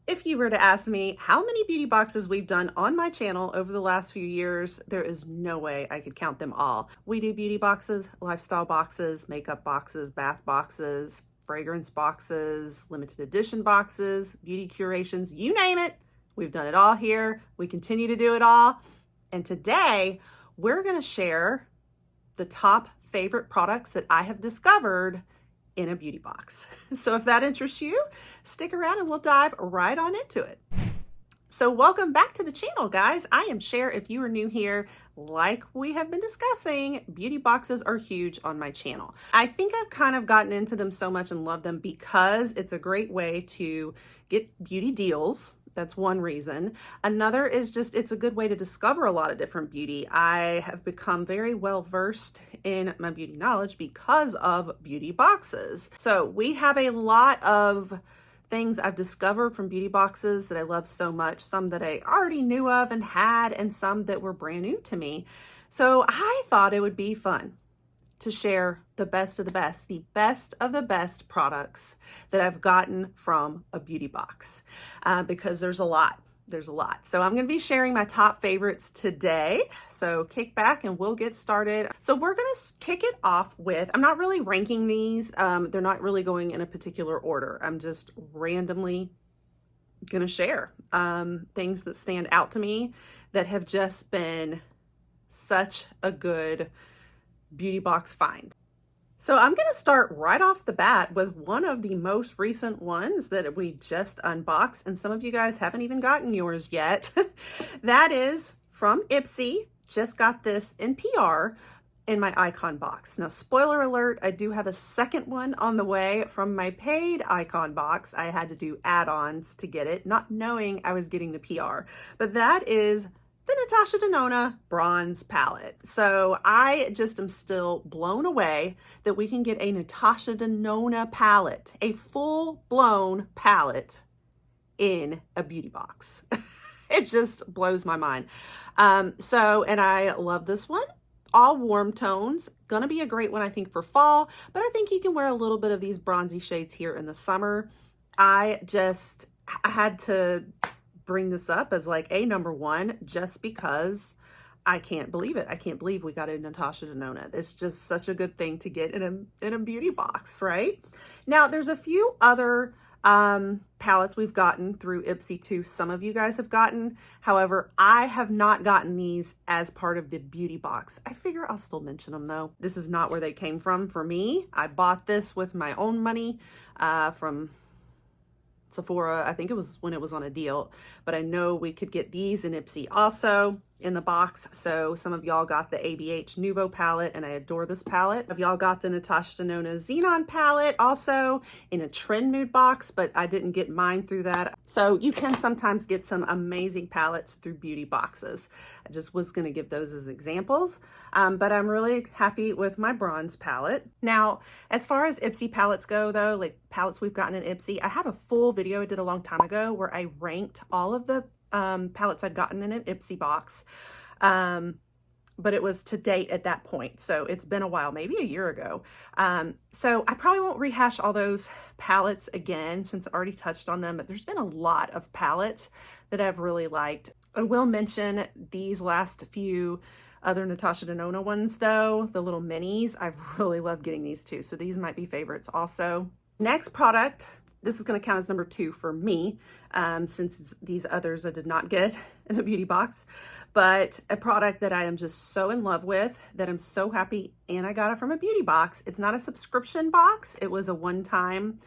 If you were to ask me how many beauty boxes we've done on my channel over the last few years, there is no way I could count them all. We do beauty boxes, lifestyle boxes, makeup boxes, bath boxes, fragrance boxes, limited edition boxes, beauty curations, you name it. We've done it all here. We continue to do it all. And today we're going to share the top favorite products that I have discovered in a beauty box. So if that interests you, stick around and we'll dive right on into it. So welcome back to the channel, guys. I am Cher. If you are new here, like we have been discussing, beauty boxes are huge on my channel. I think I've kind of gotten into them so much and love them because it's a great way to get beauty deals. That's one reason. Another is just, it's a good way to discover a lot of different beauty. I have become very well versed in my beauty knowledge because of beauty boxes. So we have a lot of things I've discovered from beauty boxes that I love so much, some that I already knew of and had, and some that were brand new to me. So I thought it would be fun to share the best of the best products that I've gotten from a beauty box because there's a lot. So I'm going to be sharing my top favorites today. So kick back and we'll get started. So we're going to kick it off with, I'm not really ranking these. They're not really going in a particular order. I'm just randomly going to share things that stand out to me that have just been such a good beauty box find. So I'm going to start right off the bat with one of the most recent ones that we just unboxed, and some of you guys haven't even gotten yours yet. That is from Ipsy. Just got this in PR in my icon box. Now, spoiler alert, I do have a second one on the way from my paid icon box. I had to do add-ons to get it, not knowing I was getting the PR, but that is the Natasha Denona bronze palette. So I just am still blown away that we can get a Natasha Denona palette, a full-blown palette in a beauty box. It just blows my mind. And I love this one. All warm tones, gonna be a great one I think for fall, but I think you can wear a little bit of these bronzy shades here in the summer. I had to bring this up as like a number one just because I can't believe it. I can't believe we got a Natasha Denona. It's just such a good thing to get in a beauty box, right? Now, there's a few other palettes we've gotten through Ipsy too. Some of you guys have gotten. However, I have not gotten these as part of the beauty box. I figure I'll still mention them though. This is not where they came from for me. I bought this with my own money from Sephora. I think it was when it was on a deal, but I know we could get these in Ipsy also in the box. So some of y'all got the ABH Nouveau palette, and I adore this palette. Some of y'all got the Natasha Denona Xenon palette also in a trend mood box, but I didn't get mine through that. So you can sometimes get some amazing palettes through beauty boxes. I just was going to give those as examples, but I'm really happy with my bronze palette. Now, as far as Ipsy palettes go though, like palettes we've gotten in Ipsy, I have a full video I did a long time ago where I ranked all of the palettes I'd gotten in an Ipsy box, but it was to date at that point, so it's been a while, maybe a year ago. So I probably won't rehash all those palettes again since I already touched on them, but there's been a lot of palettes that I've really liked. I will mention these last few other Natasha Denona ones though, the little minis. I've really loved getting these too, so these might be favorites also. Next product, this is going to count as number 2 for me, since these others I did not get in a beauty box, but a product that I am just so in love with, that I'm so happy, and I got it from a beauty box. It's not a subscription box. It was a one-time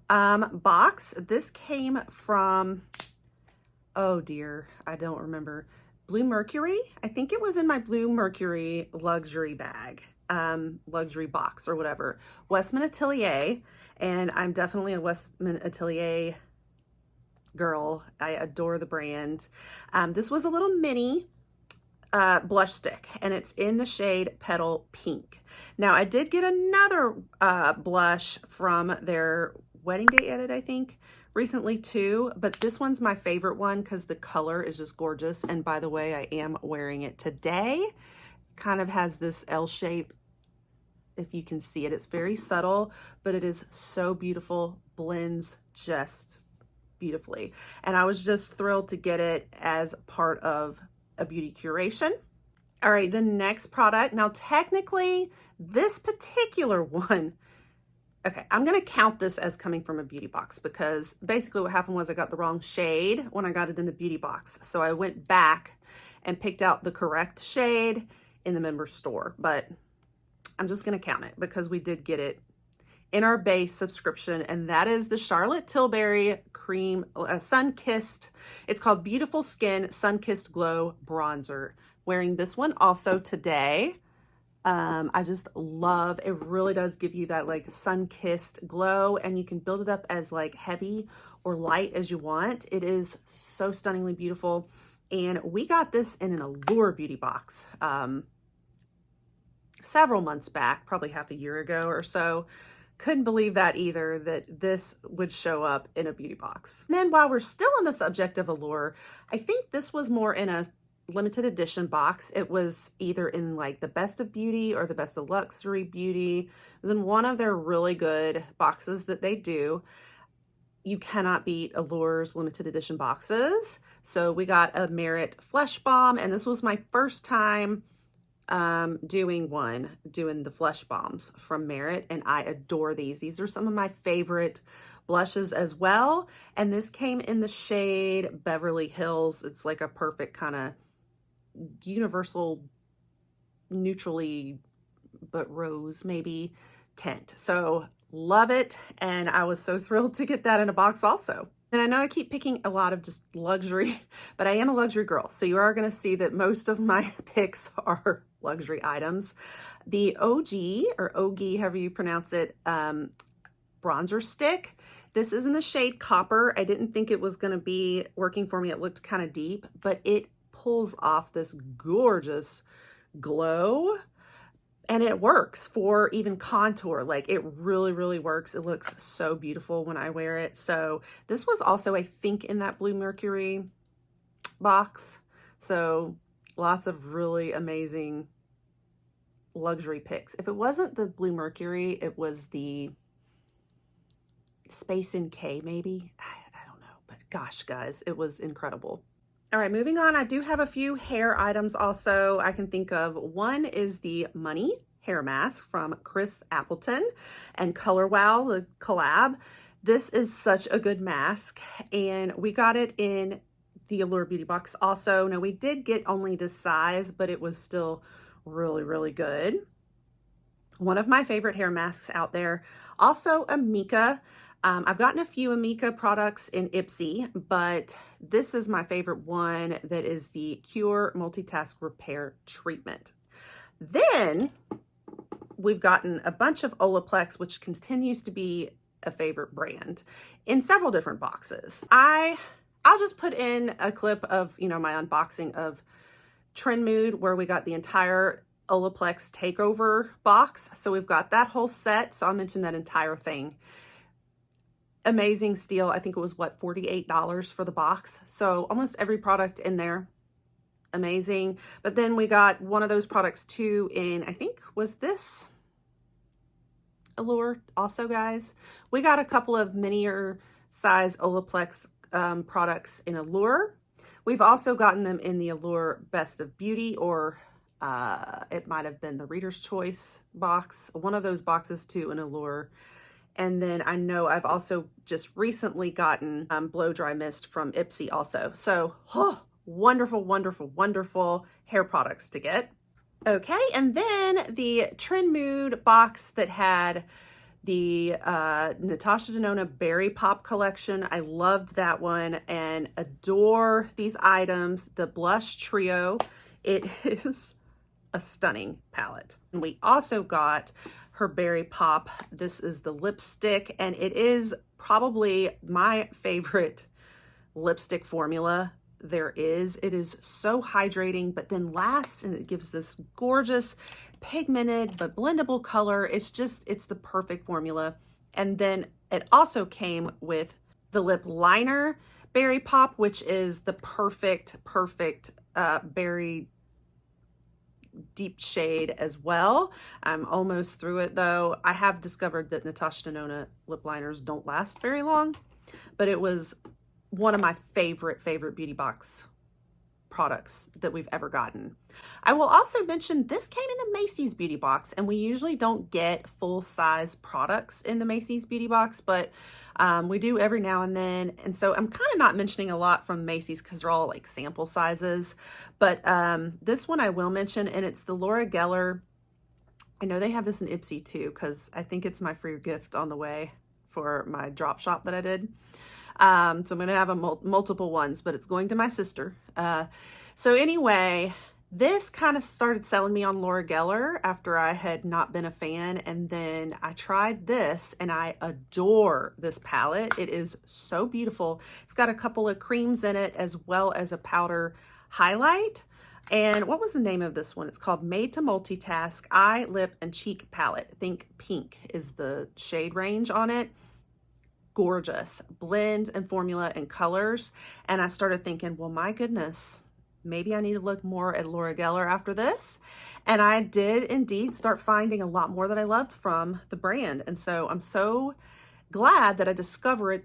box. This came from, oh dear, I don't remember, Blue Mercury. I think it was in my Blue Mercury luxury bag, luxury box or whatever, Westman Atelier. And I'm definitely a Westman Atelier girl. I adore the brand. This was a little mini blush stick, and it's in the shade Petal Pink. Now, I did get another blush from their wedding day edit, I think, recently too, but this one's my favorite one because the color is just gorgeous. And by the way, I am wearing it today. Kind of has this L shape, if you can see it. It's very subtle, but it is so beautiful, blends just beautifully. And I was just thrilled to get it as part of a beauty curation. All right, the next product. Now, technically, this particular one, okay, I'm gonna count this as coming from a beauty box because basically what happened was I got the wrong shade when I got it in the beauty box. So I went back and picked out the correct shade in the member store, but I'm just gonna count it because we did get it in our base subscription, and that is the Charlotte Tilbury Cream Sun-Kissed. It's called Beautiful Skin Sun-Kissed Glow Bronzer. Wearing this one also today. I just love, it really does give you that like sun-kissed glow, and you can build it up as like heavy or light as you want. It is so stunningly beautiful. And we got this in an Allure beauty box several months back, probably half a year ago or so. Couldn't believe that either, that this would show up in a beauty box. And then while we're still on the subject of Allure, I think this was more in a limited edition box. It was either in like the Best of Beauty or the Best of Luxury Beauty. It was in one of their really good boxes that they do. You cannot beat Allure's limited edition boxes. So we got a Merit Flesh Balm, and this was my first time doing the Flesh Balms from Merit, and I adore these. These are some of my favorite blushes as well. And this came in the shade Beverly Hills. It's like a perfect kind of universal neutrally but rose maybe tint. So love it, and I was so thrilled to get that in a box also. And I know I keep picking a lot of just luxury, but I am a luxury girl, so you are going to see that most of my picks are luxury items. The OG, or OG, however you pronounce it, bronzer stick. This is in the shade Copper. I didn't think it was going to be working for me. It looked kind of deep, but it pulls off this gorgeous glow, and it works for even contour. Like, it really, really works. It looks so beautiful when I wear it. So this was also, I think, in that Blue Mercury box. So lots of really amazing luxury picks. If it wasn't the Blue Mercury, it was the Space NK maybe. I don't know, but gosh, guys, it was incredible. All right, moving on. I do have a few hair items also I can think of. One is the Money hair mask from Chris Appleton and Color Wow, the collab. This is such a good mask, and we got it in the Allure beauty box also. Now, we did get only this size, but it was still really, really good. One of my favorite hair masks out there. Also, Amika. I've gotten a few Amika products in Ipsy, but this is my favorite one, that is the Cure Multitask Repair Treatment. Then we've gotten a bunch of Olaplex, which continues to be a favorite brand, in several different boxes. I'll just put in a clip of, my unboxing of Trend Mood, where we got the entire Olaplex Takeover box. So we've got that whole set. So I'll mention that entire thing. Amazing steal. I think it was what, $48 for the box. So almost every product in there. Amazing. But then we got one of those products too in, I think, was this Allure also, guys. We got a couple of minier size Olaplex products in Allure. We've also gotten them in the Allure Best of Beauty, or it might have been the Reader's Choice box. One of those boxes too in Allure. And then I know I've also just recently gotten Blow Dry Mist from Ipsy also. So, wonderful, wonderful, wonderful hair products to get. Okay, and then the Trend Mood box that had the Natasha Denona Berry Pop collection. I loved that one and adore these items. The Blush Trio, it is a stunning palette. And we also got her Berry Pop. This is the lipstick, and it is probably my favorite lipstick formula there is. It is so hydrating, but then lasts, and it gives this gorgeous pigmented but blendable color. It's the perfect formula. And then it also came with the lip liner Berry Pop, which is the perfect berry deep shade as well. I'm almost through it though. I have discovered that Natasha Denona lip liners don't last very long, but it was one of my favorite beauty box products that we've ever gotten. I will also mention this came in the Macy's beauty box, and we usually don't get full-size products in the Macy's beauty box, but we do every now and then. And so I'm kind of not mentioning a lot from Macy's because they're all like sample sizes, but this one I will mention, and it's the Laura Geller. I know they have this in Ipsy too, because I think it's my free gift on the way for my drop shop that I did. So I'm going to have multiple ones, but it's going to my sister. So anyway, this kind of started selling me on Laura Geller after I had not been a fan. And then I tried this, and I adore this palette. It is so beautiful. It's got a couple of creams in it as well as a powder highlight. And what was the name of this one? It's called Made to Multitask Eye, Lip, and Cheek Palette. I think pink is the shade range on it. Gorgeous blend and formula and colors. And I started thinking, well, my goodness, maybe I need to look more at Laura Geller after this. And I did indeed start finding a lot more that I loved from the brand. And so I'm so glad that I discovered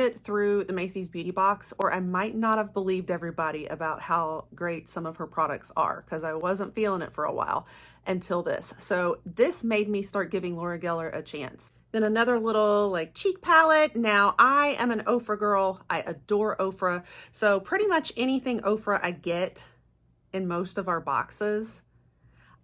it through the Macy's beauty box, or I might not have believed everybody about how great some of her products are, because I wasn't feeling it for a while until this. So this made me start giving Laura Geller a chance. Then another little like cheek palette. Now I am an Ofra girl. I adore Ofra. So pretty much anything Ofra I get in most of our boxes,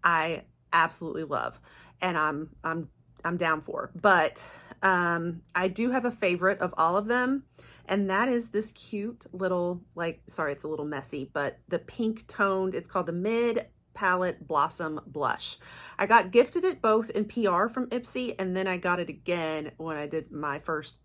I absolutely love, and I'm down for. But I do have a favorite of all of them, and that is this cute little, like, sorry, it's a little messy, but the pink toned, it's called the Mid Palette Blossom Blush. I got gifted it both in PR from Ipsy, and then I got it again when I did my first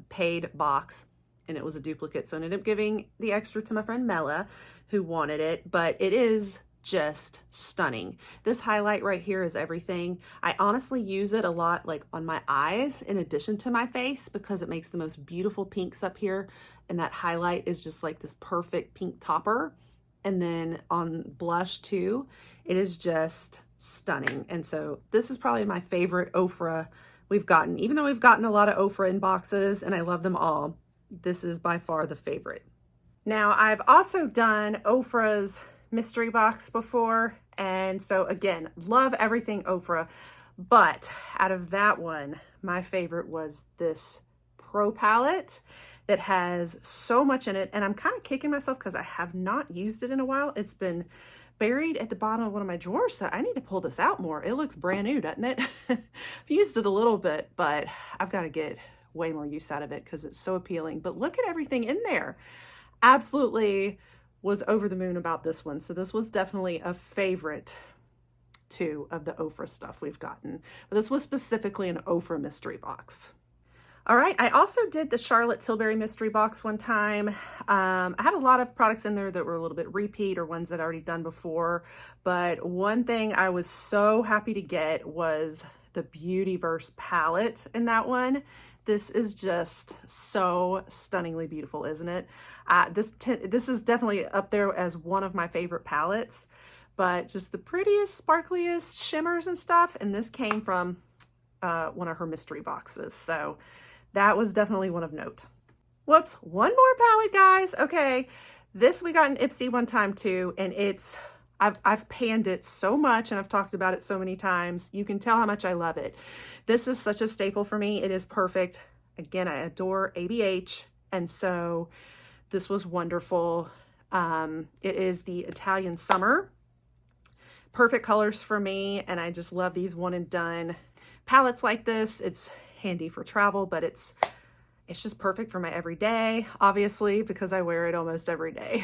paid box, and it was a duplicate. So I ended up giving the extra to my friend Mella, who wanted it, but it is just stunning. This highlight right here is everything. I honestly use it a lot like on my eyes in addition to my face, because it makes the most beautiful pinks up here, and that highlight is just like this perfect pink topper. And then on blush too, it is just stunning. And so this is probably my favorite Ofra we've gotten. Even though we've gotten a lot of Ofra in boxes and I love them all, this is by far the favorite. Now I've also done Ofra's mystery box before. And so again, love everything Ofra, but out of that one, my favorite was this Pro palette that has so much in it. And I'm kind of kicking myself because I have not used it in a while. It's been buried at the bottom of one of my drawers, so I need to pull this out more. It looks brand new, doesn't it? I've used it a little bit, but I've got to get way more use out of it because it's so appealing. But look at everything in there. Absolutely was over the moon about this one. So this was definitely a favorite too of the Ofra stuff we've gotten. But this was specifically an Ofra mystery box. All right, I also did the Charlotte Tilbury mystery box one time. I had a lot of products in there that were a little bit repeat or ones that I'd already done before. But one thing I was so happy to get was the Beautyverse palette in that one. This is just so stunningly beautiful, isn't it? This is definitely up there as one of my favorite palettes, but just the prettiest, sparkliest shimmers and stuff. And this came from one of her mystery boxes. So that was definitely one of note. Whoops, one more palette, guys. Okay, this we got in Ipsy one time too, and I've panned it so much and I've talked about it so many times. You can tell how much I love it. This is such a staple for me. It is perfect. Again, I adore ABH, and so this was wonderful. It is the Italian Summer. Perfect colors for me, and I just love these one and done palettes like this. It's handy for travel, but it's just perfect for my everyday, obviously, because I wear it almost every day.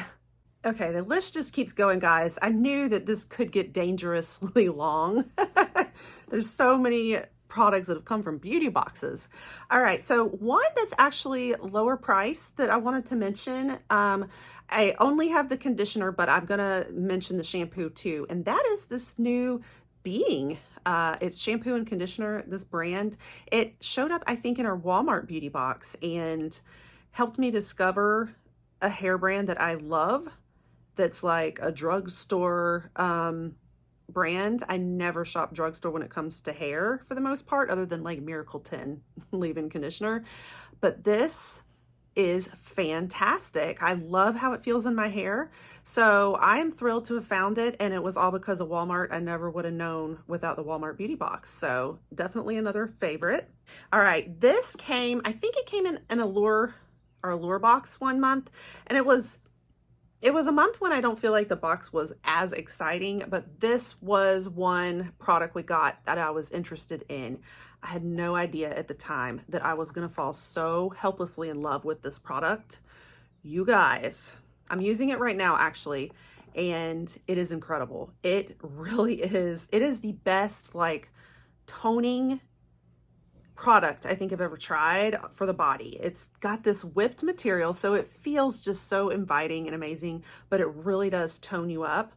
Okay, the list just keeps going, guys. I knew that this could get dangerously long. There's so many products that have come from beauty boxes. All right, so one that's actually lower price that I wanted to mention, I only have the conditioner, but I'm gonna mention the shampoo too, and that is this new Being. It's shampoo and conditioner, this brand. It showed up, I think, in our Walmart beauty box and helped me discover a hair brand that I love that's like a drugstore brand. I never shop drugstore when it comes to hair for the most part, other than like Miracle 10 leave-in conditioner. But this is fantastic. I love how it feels in my hair. So I am thrilled to have found it, and it was all because of Walmart. I never would have known without the Walmart beauty box. So definitely another favorite. All right, this came, I think it came in an Allure or Allure box one month, and it was a month when I don't feel like the box was as exciting, but this was one product we got that I was interested in. I had no idea at the time that I was gonna fall so helplessly in love with this product. You guys, I'm using it right now actually, and it is incredible. It really is. It is the best like toning product I think I've ever tried for the body. It's got this whipped material, so it feels just so inviting and amazing, but it really does tone you up.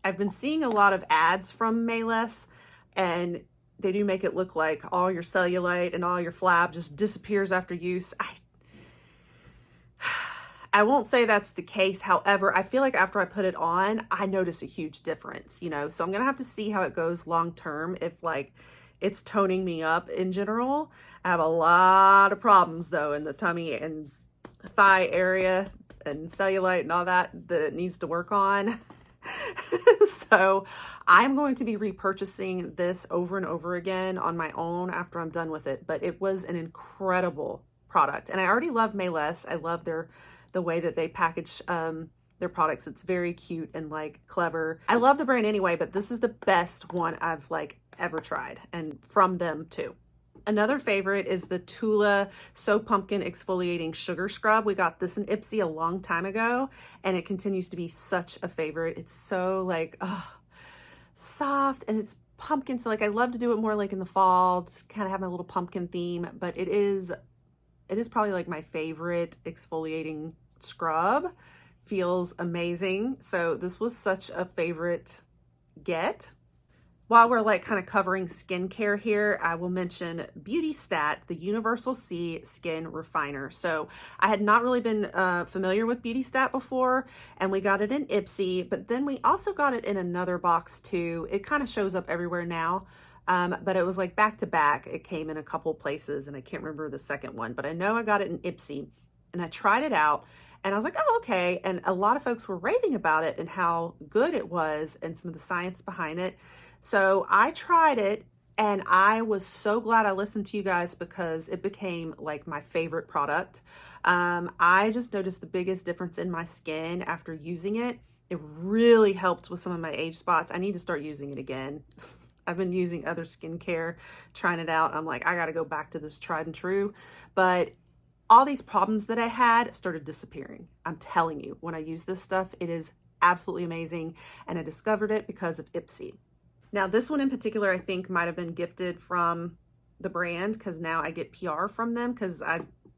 I've been seeing a lot of ads from Mayless, and they do make it look like all your cellulite and all your flab just disappears after use. I won't say that's the case. However, I feel like after I put it on, I notice a huge difference, you know? So I'm gonna have to see how it goes long term, if like it's toning me up in general. I have a lot of problems though in the tummy and thigh area and cellulite and all that it needs to work on. So I'm going to be repurchasing this over and over again on my own after I'm done with it. But it was an incredible product, and I already love Mayless. I love the way that they package their products. It's very cute and like clever. I love the brand anyway, but this is the best one I've like ever tried, and from them too. Another favorite is the Tula So Pumpkin Exfoliating Sugar Scrub. We got this in Ipsy a long time ago, and it continues to be such a favorite. It's so like, soft, and it's pumpkin. So like, I love to do it more like in the fall, to kind of have my little pumpkin theme, but it is probably like my favorite exfoliating scrub. Feels amazing. So this was such a favorite get. While we're like kind of covering skincare here, I will mention Beauty Stat, the Universal C Skin Refiner. So I had not really been familiar with Beauty Stat before, and we got it in Ipsy, but then we also got it in another box too. It kind of shows up everywhere now, but it was like back to back. It came in a couple places, and I can't remember the second one, but I know I got it in Ipsy, and I tried it out, and I was like, oh, okay. And a lot of folks were raving about it and how good it was and some of the science behind it. So I tried it, and I was so glad I listened to you guys, because it became like my favorite product. I just noticed the biggest difference in my skin after using it. It really helped with some of my age spots. I need to start using it again. I've been using other skincare, trying it out. I'm like, I got to go back to this tried and true. But all these problems that I had started disappearing. I'm telling you, when I use this stuff, it is absolutely amazing. And I discovered it because of Ipsy. Now, this one in particular, I think might have been gifted from the brand, because now I get PR from them, because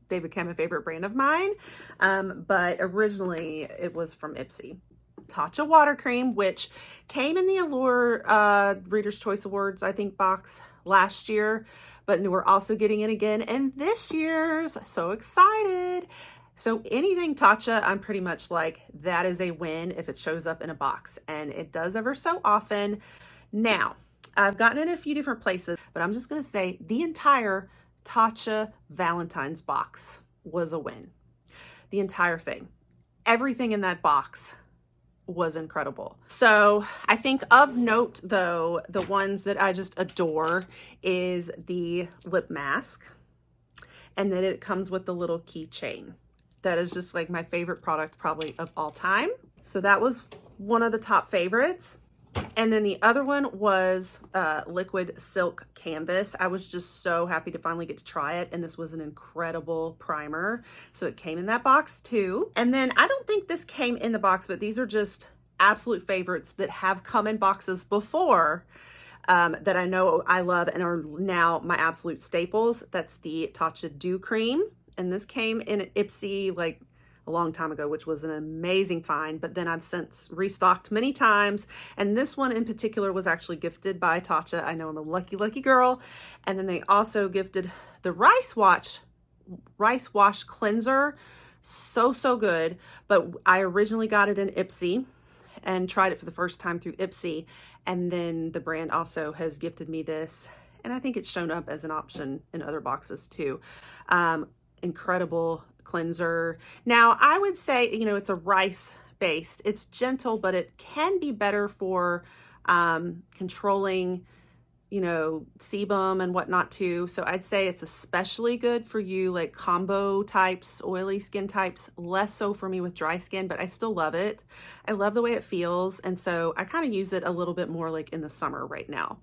they became a favorite brand of mine. But originally it was from Ipsy. Tatcha water cream, which came in the Allure Reader's Choice Awards, I think, box last year, but we're also getting it again in this year's. So excited. So anything Tatcha, I'm pretty much like, that is a win if it shows up in a box, and it does ever so often. Now, I've gotten it in a few different places, but I'm just going to say the entire Tatcha Valentine's box was a win. The entire thing. Everything in that box was incredible. So I think of note though, the ones that I just adore is the lip mask. And then it comes with the little keychain. That is just like my favorite product probably of all time. So that was one of the top favorites. And then the other one was Liquid Silk Canvas. I was just so happy to finally get to try it. And this was an incredible primer. So it came in that box too. And then I don't think this came in the box, but these are just absolute favorites that have come in boxes before that I know I love and are now my absolute staples. That's the Tatcha Dew Cream. And this came in an Ipsy like a long time ago, which was an amazing find, but then I've since restocked many times. And this one in particular was actually gifted by Tatcha. I know I'm a lucky, lucky girl. And then they also gifted the Rice Wash Cleanser. So, so good. But I originally got it in Ipsy and tried it for the first time through Ipsy. And then the brand also has gifted me this. And I think it's shown up as an option in other boxes too. Incredible cleanser. Now, I would say, you know, it's a rice based. It's gentle, but it can be better for controlling, you know, sebum and whatnot too. So I'd say it's especially good for you like combo types, oily skin types, less so for me with dry skin, but I still love it. I love the way it feels. And so I kind of use it a little bit more like in the summer right now.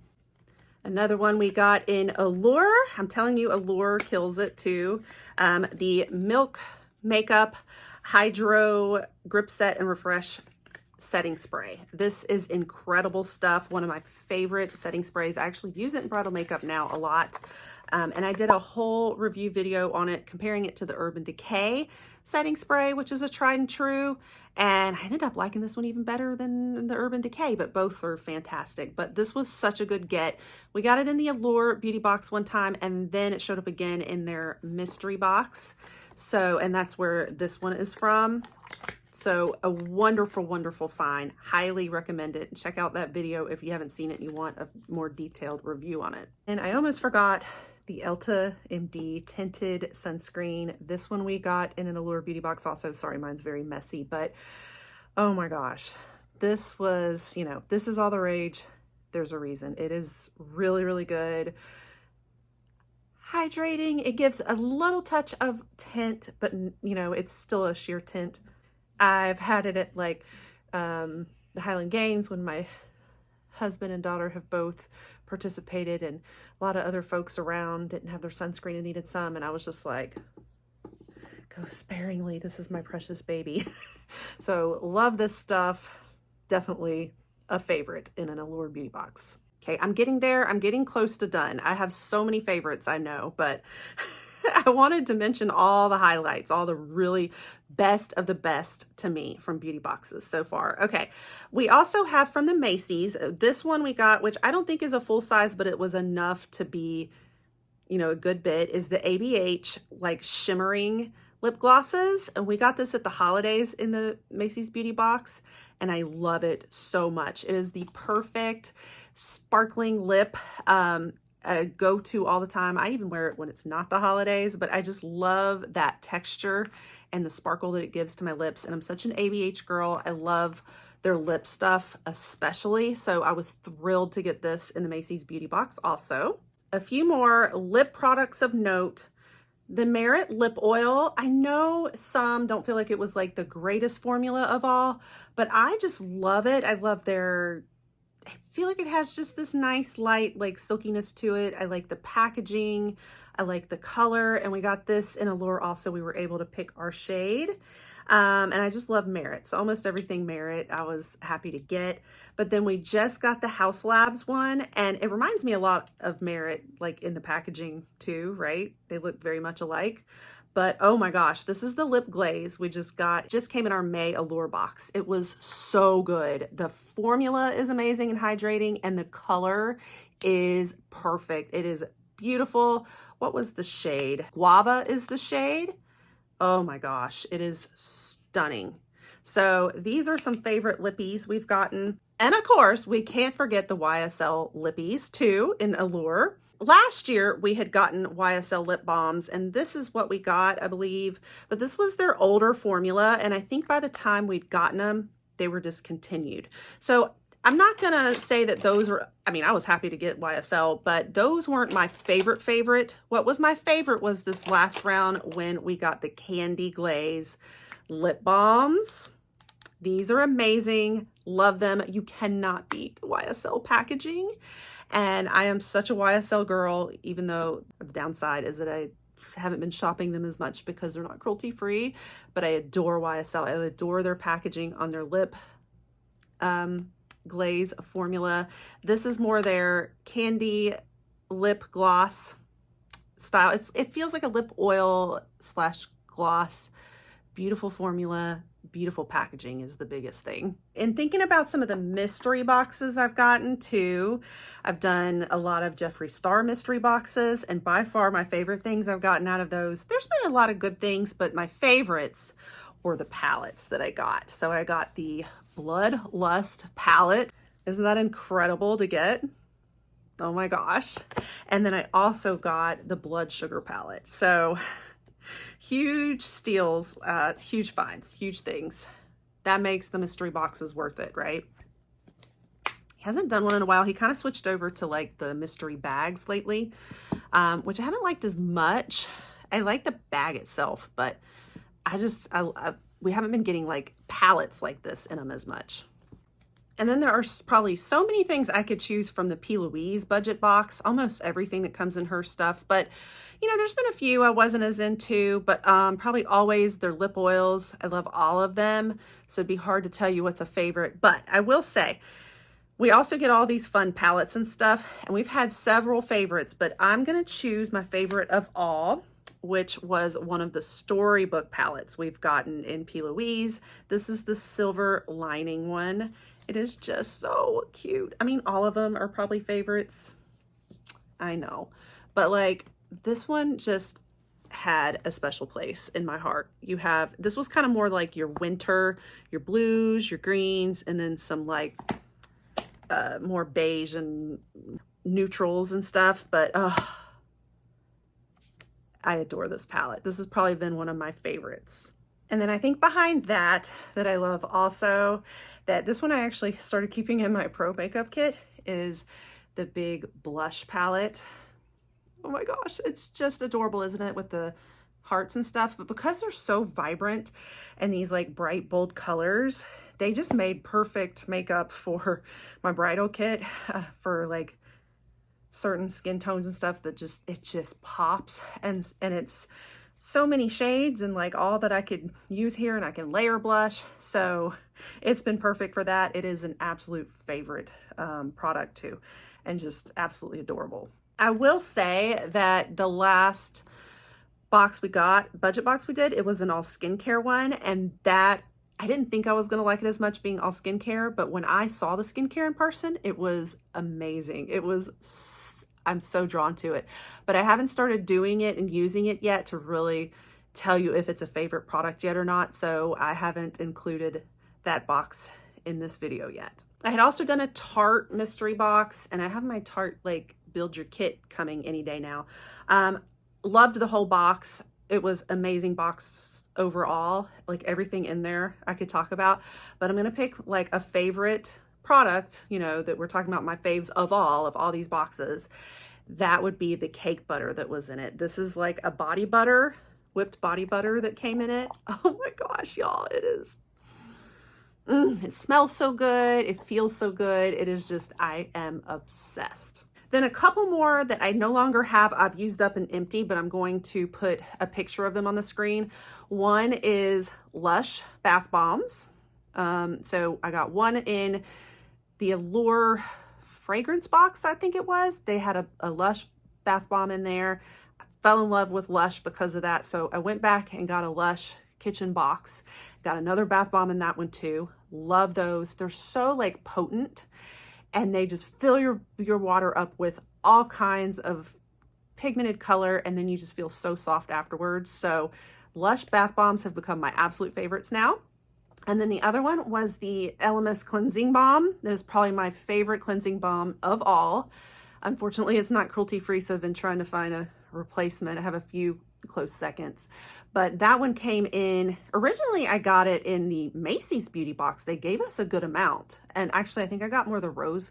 Another one we got in Allure. I'm telling you, Allure kills it too. The Milk Makeup Hydro Grip Set and Refresh setting spray. This is incredible stuff. One of my favorite setting sprays. I actually use it in bridal makeup now a lot. And I did a whole review video on it, comparing it to the Urban Decay setting spray, which is a tried and true. And I ended up liking this one even better than the Urban Decay, but both are fantastic. But this was such a good get. We got it in the Allure beauty box one time, and then it showed up again in their mystery box. So, and that's where this one is from. So a wonderful, wonderful find. Highly recommend it. Check out that video if you haven't seen it and you want a more detailed review on it. And I almost forgot the Elta MD tinted sunscreen. This one we got in an Allure beauty box also. Sorry, mine's very messy, but oh my gosh. This was, you know, this is all the rage. There's a reason. It is really, really good. Hydrating. It gives a little touch of tint, but you know, it's still a sheer tint. I've had it at like the Highland Games when my husband and daughter have both participated, and a lot of other folks around didn't have their sunscreen and needed some, and I was just like, go sparingly, this is my precious baby. So love this stuff. Definitely a favorite in an Allure beauty box. Okay, I'm getting there. I'm getting close to done. I have so many favorites, I know, but I wanted to mention all the highlights, all the really best of the best to me from beauty boxes so far. Okay, we also have from the Macy's, this one we got, which I don't think is a full size, but it was enough to be, you know, a good bit, is the ABH like shimmering lip glosses. And we got this at the holidays in the Macy's beauty box, and I love it so much. It is the perfect sparkling lip. Go-to all the time. I even wear it when it's not the holidays, but I just love that texture and the sparkle that it gives to my lips. And I'm such an ABH girl. I love their lip stuff especially. So I was thrilled to get this in the Macy's beauty box also. A few more lip products of note. The Merit lip oil. I know some don't feel like it was like the greatest formula of all, but I just love it. I love their, I feel like it has just this nice light like silkiness to it. I like the packaging. I like the color. And we got this in Allure also. We were able to pick our shade. And I just love Merit. So almost everything Merit I was happy to get. But then we just got the House Labs one, and it reminds me a lot of Merit, like in the packaging too, right? They look very much alike. But oh my gosh, this is the lip glaze we just got. It just came in our May Allure box. It was so good. The formula is amazing and hydrating, and the color is perfect. It is beautiful. What was the shade? Guava is the shade. Oh my gosh, it is stunning. So these are some favorite lippies we've gotten. And of course, we can't forget the YSL lippies too in Allure. Last year, we had gotten YSL lip balms, and this is what we got, I believe. But this was their older formula, and I think by the time we'd gotten them, they were discontinued. So I'm not going to say that those were, I mean, I was happy to get YSL, but those weren't my favorite. What was my favorite was this last round when we got the Candy Glaze lip balms. These are amazing. Love them. You cannot beat YSL packaging. And I am such a YSL girl, even though the downside is that I haven't been shopping them as much because they're not cruelty free, but I adore YSL. I adore their packaging on their lip glaze formula. This is more their candy lip gloss style. It feels like a lip oil / gloss. Beautiful formula. Beautiful packaging is the biggest thing. And thinking about some of the mystery boxes I've gotten too, I've done a lot of Jeffree Star mystery boxes, and by far my favorite things I've gotten out of those, there's been a lot of good things, but my favorites were the palettes that I got. So I got the Bloodlust palette. Isn't that incredible to get? Oh my gosh. And then I also got the Blood Sugar palette. So Huge steals, huge finds, huge things. That makes the mystery boxes worth it, right? He hasn't done one in a while. He kind of switched over to like the mystery bags lately, which I haven't liked as much. I like the bag itself, but we haven't been getting like palettes like this in them as much. And then there are probably so many things I could choose from the PLouise budget box, almost everything that comes in her stuff. But, you know, there's been a few I wasn't as into, but probably always their lip oils. I love all of them. So it'd be hard to tell you what's a favorite. But I will say, we also get all these fun palettes and stuff. And we've had several favorites, but I'm going to choose my favorite of all, which was one of the storybook palettes we've gotten in PLouise. This is the silver lining one. It is just so cute. I mean, all of them are probably favorites. I know. But like this one just had a special place in my heart. This was kind of more like your winter, your blues, your greens, and then some like more beige and neutrals and stuff. But I adore this palette. This has probably been one of my favorites. And then I think behind that I love also, that this one I actually started keeping in my pro makeup kit, is the big blush palette. Oh my gosh, it's just adorable, isn't it? With the hearts and stuff. But because they're so vibrant and these like bright, bold colors, they just made perfect makeup for my bridal kit for like certain skin tones and stuff that it just pops. And it's so many shades and like all that I could use here, and I can layer blush. So it's been perfect for that. It is an absolute favorite product too, and just absolutely adorable. I will say that the last box we got, budget box we did, it was an all skincare one, and that I didn't think I was going to like it as much being all skincare, but when I saw the skincare in person, it was amazing. I'm so drawn to it, but I haven't started doing it and using it yet to really tell you if it's a favorite product yet or not. So I haven't included that box in this video yet. I had also done a Tarte mystery box, and I have my Tarte like build your kit coming any day now. Loved the whole box. It was amazing box overall, like everything in there I could talk about, but I'm going to pick like a favorite product, you know, that we're talking about my faves of all these boxes. That would be the cake butter that was in it. This is like a body butter, whipped body butter that came in it. Oh my gosh, y'all, it is. It smells so good. It feels so good. It is just, I am obsessed. Then a couple more that I no longer have, I've used up and empty, but I'm going to put a picture of them on the screen. One is Lush bath bombs. So I got one in the Allure fragrance box, I think it was. They had a Lush bath bomb in there. I fell in love with Lush because of that. So I went back and got a Lush kitchen box. Got another bath bomb in that one too. Love those. They're so like potent, and they just fill your water up with all kinds of pigmented color, and then you just feel so soft afterwards. So Lush bath bombs have become my absolute favorites now. And then the other one was the Elemis cleansing balm. That is probably my favorite cleansing balm of all. Unfortunately, it's not cruelty-free, so I've been trying to find a replacement. I have a few close seconds, but that one came in, originally I got it in the Macy's beauty box. They gave us a good amount, and actually I think I got more of the rose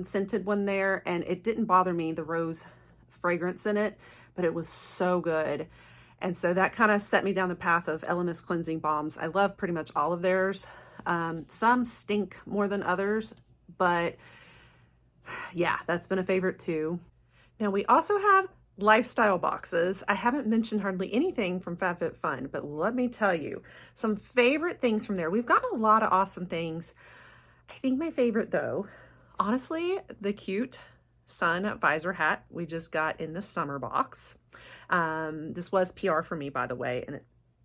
scented one there, and it didn't bother me, the rose fragrance in it, but it was so good. And so that kind of set me down the path of Elemis cleansing balms. I love pretty much all of theirs. Some stink more than others, but yeah, that's been a favorite too. Now we also have lifestyle boxes. I haven't mentioned hardly anything from FabFitFun, but let me tell you some favorite things from there. We've got a lot of awesome things. I think my favorite though, honestly, the cute sun visor hat we just got in the summer box. This was PR for me, by the way, and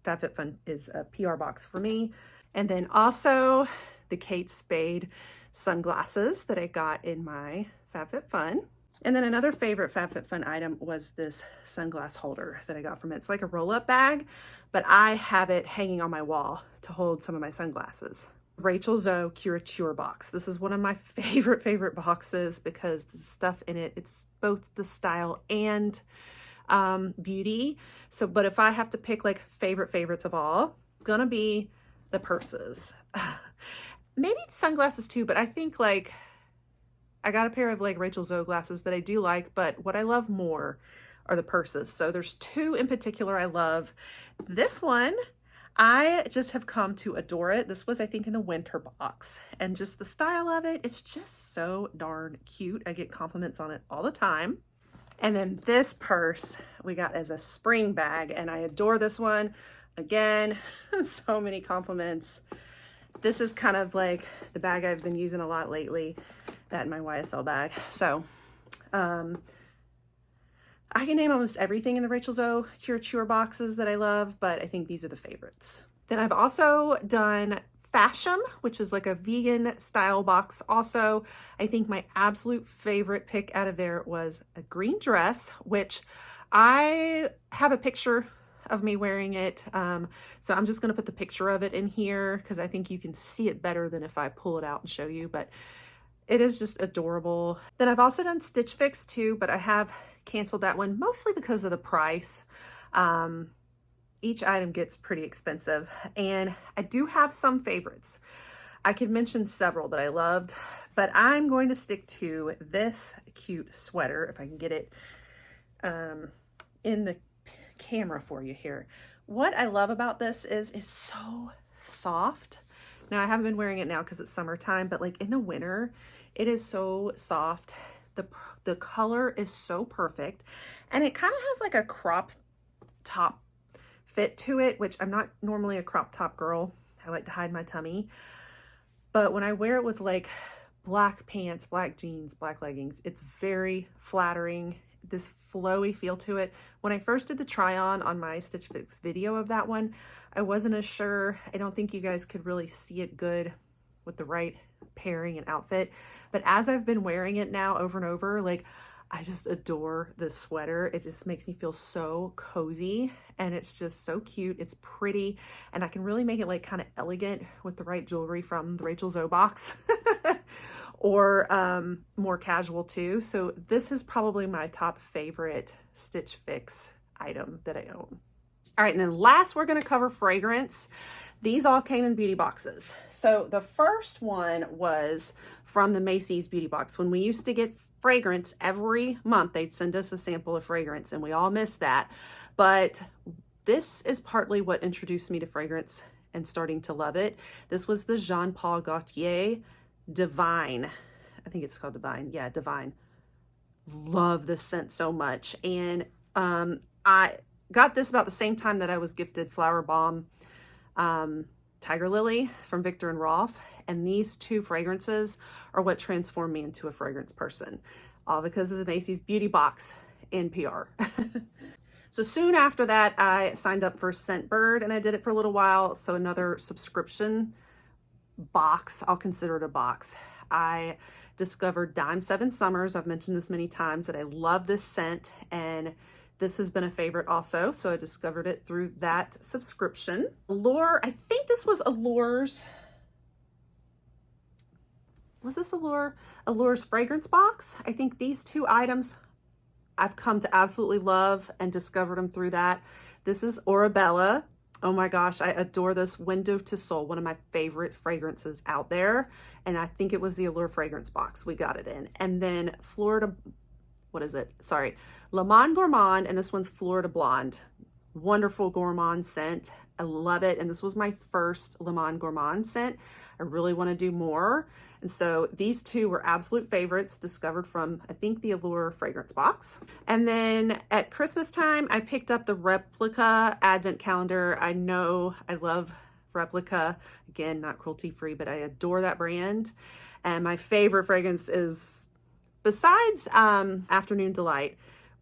FabFitFun is a PR box for me. And then also the Kate Spade sunglasses that I got in my FabFitFun. And then another favorite FabFitFun item was this sunglass holder that I got from it. It's like a roll-up bag, but I have it hanging on my wall to hold some of my sunglasses. Rachel Zoe Curateur box. This is one of my favorite boxes because the stuff in it, it's both the style and beauty. So, but if I have to pick like favorites of all, it's gonna be the purses. Maybe sunglasses too, but I think like I got a pair of like Rachel Zoe glasses that I do like, but what I love more are the purses. So there's two in particular I love. This one, I just have come to adore it. This was, I think, in the winter box, and just the style of it, it's just so darn cute. I get compliments on it all the time. And then this purse we got as a spring bag, and I adore this one. Again, so many compliments. This is kind of like the bag I've been using a lot lately, that and my YSL bag. So I can name almost everything in the Rachel Zoe Curateur boxes that I love, but I think these are the favorites. Then I've also done Fashion, which is like a vegan style box. Also, I think my absolute favorite pick out of there was a green dress, which I have a picture of me wearing it. So I'm just gonna put the picture of it in here because I think you can see it better than if I pull it out and show you, but it is just adorable. Then I've also done Stitch Fix too, but I have canceled that one mostly because of the price. Each item gets pretty expensive, and I do have some favorites. I could mention several that I loved, but I'm going to stick to this cute sweater, if I can get it in the camera for you here. What I love about this is it's so soft. Now I haven't been wearing it now because it's summertime, but like in the winter, it is so soft. The color is so perfect, and it kind of has like a crop top fit to it, which I'm not normally a crop top girl. I like to hide my tummy, but when I wear it with like black pants, black jeans, black leggings, it's very flattering. This flowy feel to it. When I first did the try on my Stitch Fix video of that one, I wasn't as sure. I don't think you guys could really see it good with the right pairing and outfit, but as I've been wearing it now over and over, like I just adore this sweater. It just makes me feel so cozy, and it's just so cute. It's pretty, and I can really make it like kind of elegant with the right jewelry from the Rachel Zoe box or more casual too. So this is probably my top favorite Stitch Fix item that I own. All right, and then last we're gonna cover fragrance. These all came in beauty boxes. So the first one was from the Macy's beauty box. When we used to get fragrance every month, they'd send us a sample of fragrance, and we all missed that. But this is partly what introduced me to fragrance and starting to love it. This was the Jean Paul Gaultier Divine. I think it's called Divine. Yeah, Divine. Love this scent so much. And I got this about the same time that I was gifted Flower Bomb Tiger Lily from Viktor and Rolf, and these two fragrances are what transformed me into a fragrance person, all because of the Macy's beauty box in PR. So soon after that, I signed up for Scentbird, and I did it for a little while. So another subscription box, I'll consider it a box. I discovered Dime 7 Summers. I've mentioned this many times that I love this scent, and this has been a favorite also, so I discovered it through that subscription. Allure, I think this was Allure's, was this Allure's fragrance box? I think these two items I've come to absolutely love and discovered them through that. This is Orabella. Oh my gosh, I adore this. Window to Soul, one of my favorite fragrances out there. And I think it was the Allure fragrance box we got it in. And then Florida, what is it? Sorry, Le Monde Gourmand, and this one's Florida Blonde. Wonderful gourmand scent. I love it. And this was my first Le Monde Gourmand scent. I really want to do more. And so these two were absolute favorites, discovered from, I think, the Allure fragrance box. And then at Christmas time, I picked up the Replica Advent Calendar. I know I love Replica. Again, not cruelty-free, but I adore that brand. And my favorite fragrance is, besides Afternoon Delight,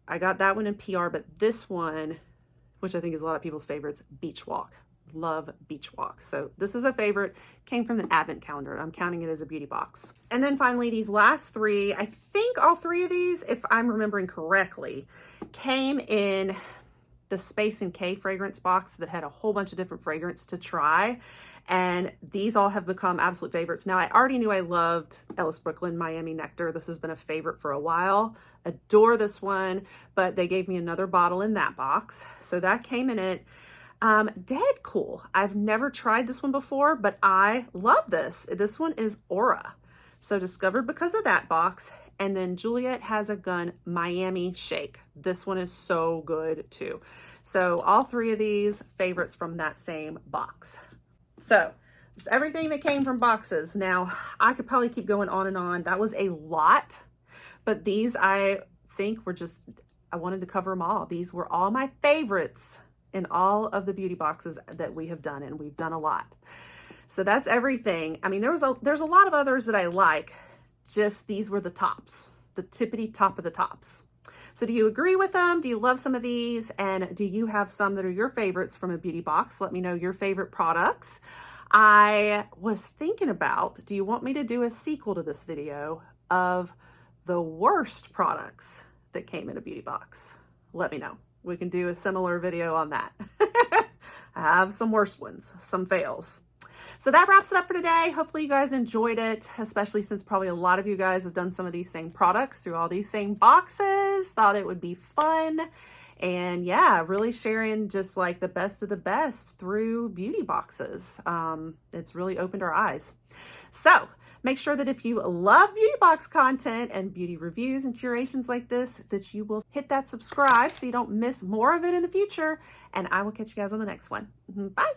I got that one in PR, but this one, which I think is a lot of people's favorites, Beach Walk. Love Beach Walk. So this is a favorite, came from the Advent Calendar. I'm counting it as a beauty box. And then finally, these last three, I think all three of these, if I'm remembering correctly, came in the Space and K fragrance box that had a whole bunch of different fragrance to try. And these all have become absolute favorites. Now, I already knew I loved Ellis Brooklyn Miami Nectar. This has been a favorite for a while. Adore this one, but they gave me another bottle in that box. So that came in it. Dead cool. I've never tried this one before, but I love this. This one is Aura. So discovered because of that box. And then Juliet Has a Gun Miami Shake. This one is so good too. So all three of these favorites from that same box. So it's everything that came from boxes. Now I could probably keep going on and on. That was a lot, but these I think were just, I wanted to cover them all. These were all my favorites in all of the beauty boxes that we have done, and we've done a lot. So that's everything. I mean, there's a lot of others that I like. Just these were the tops, the tippity top of the tops. So do you agree with them? Do you love some of these? And do you have some that are your favorites from a beauty box? Let me know your favorite products. I was thinking about, do you want me to do a sequel to this video of the worst products that came in a beauty box? Let me know. We can do a similar video on that. I have some worse ones, some fails. So that wraps it up for today. Hopefully you guys enjoyed it, especially since probably a lot of you guys have done some of these same products through all these same boxes. Thought it would be fun. And yeah, really sharing just like the best of the best through beauty boxes. It's really opened our eyes. So make sure that if you love beauty box content and beauty reviews and curations like this, that you will hit that subscribe so you don't miss more of it in the future. And I will catch you guys on the next one. Bye.